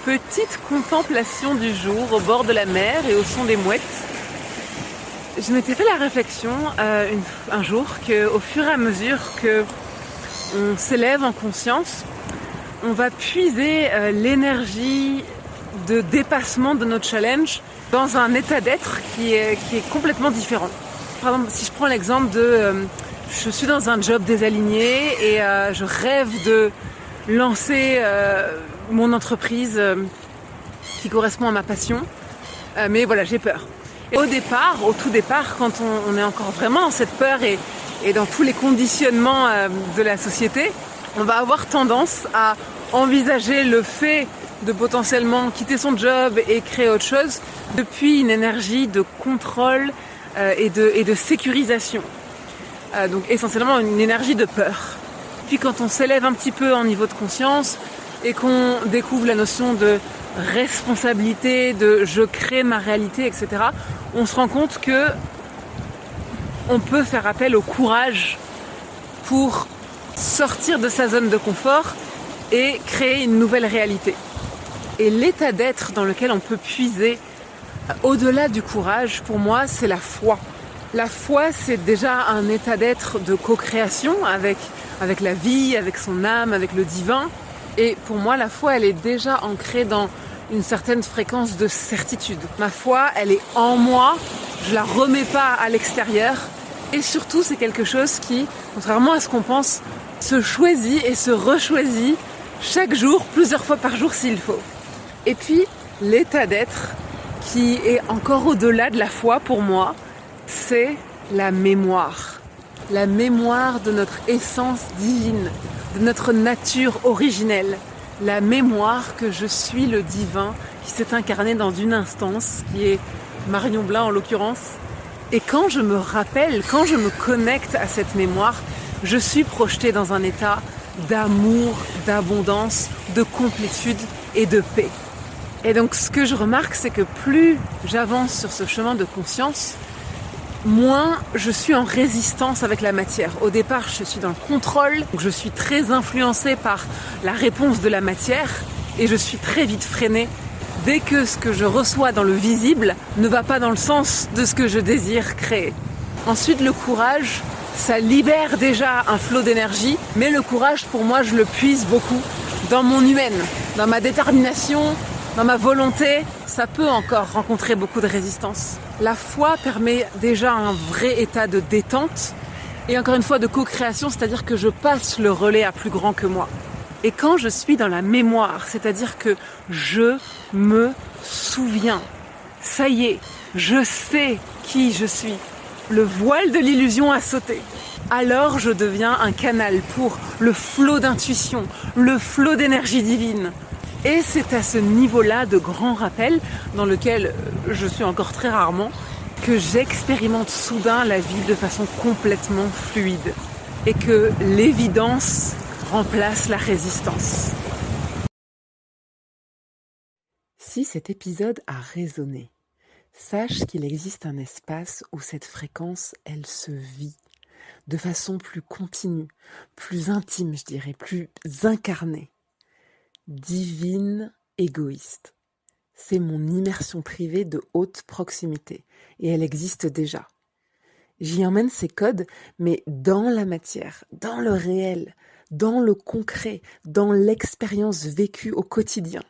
Petite contemplation du jour au bord de la mer et au son des mouettes. Je m'étais fait la réflexion un jour qu'au fur et à mesure qu'on s'élève en conscience, on va puiser l'énergie de dépassement de notre challenge dans un état d'être qui est complètement différent. Par exemple, si je prends l'exemple je suis dans un job désaligné et je rêve de lancer mon entreprise qui correspond à ma passion, mais voilà, j'ai peur. Et au tout départ, quand on est encore vraiment dans cette peur et dans tous les conditionnements de la société, on va avoir tendance à envisager le fait de potentiellement quitter son job et créer autre chose depuis une énergie de contrôle et de sécurisation. Donc essentiellement une énergie de peur. Puis quand on s'élève un petit peu en niveau de conscience et qu'on découvre la notion de responsabilité, de je crée ma réalité, etc., on se rend compte que on peut faire appel au courage pour sortir de sa zone de confort et créer une nouvelle réalité. Et l'état d'être dans lequel on peut puiser au-delà du courage, pour moi, c'est la foi. La foi, c'est déjà un état d'être de co-création avec la vie, avec son âme, avec le divin. Et pour moi, la foi, elle est déjà ancrée dans une certaine fréquence de certitude. Ma foi, elle est en moi, je la remets pas à l'extérieur. Et surtout, c'est quelque chose qui, contrairement à ce qu'on pense, se choisit et se rechoisit chaque jour, plusieurs fois par jour s'il faut. Et puis, l'état d'être qui est encore au-delà de la foi pour moi, c'est la mémoire. La mémoire de notre essence divine, de notre nature originelle. La mémoire que je suis le divin qui s'est incarné dans une instance, qui est Marion Blin en l'occurrence. Et quand je me rappelle, quand je me connecte à cette mémoire, je suis projetée dans un état d'amour, d'abondance, de complétude et de paix. Et donc ce que je remarque, c'est que plus j'avance sur ce chemin de conscience, moins je suis en résistance avec la matière. Au départ, je suis dans le contrôle, donc je suis très influencée par la réponse de la matière et je suis très vite freinée dès que ce que je reçois dans le visible ne va pas dans le sens de ce que je désire créer. Ensuite, le courage, ça libère déjà un flot d'énergie, mais le courage, pour moi, je le puise beaucoup dans mon humaine, dans ma détermination, dans ma volonté. Ça peut encore rencontrer beaucoup de résistance. La foi permet déjà un vrai état de détente et encore une fois de co-création, c'est-à-dire que je passe le relais à plus grand que moi. Et quand je suis dans la mémoire, c'est-à-dire que je me souviens, ça y est, je sais qui je suis, le voile de l'illusion a sauté. Alors je deviens un canal pour le flot d'intuition, le flot d'énergie divine. Et c'est à ce niveau-là de grand rappel, dans lequel je suis encore très rarement, que j'expérimente soudain la vie de façon complètement fluide. Et que l'évidence remplace la résistance. Si cet épisode a résonné, sache qu'il existe un espace où cette fréquence, elle se vit de façon plus continue, plus intime, je dirais, plus incarnée. Divine égoïste. C'est mon immersion privée de haute proximité et elle existe déjà. J'y emmène ces codes, mais dans la matière, dans le réel, dans le concret, dans l'expérience vécue au quotidien.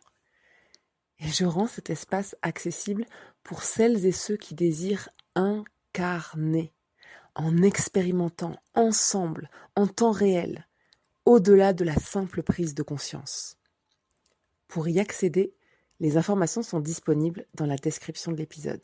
Et je rends cet espace accessible pour celles et ceux qui désirent incarner, en expérimentant ensemble, en temps réel, au-delà de la simple prise de conscience. Pour y accéder, les informations sont disponibles dans la description de l'épisode.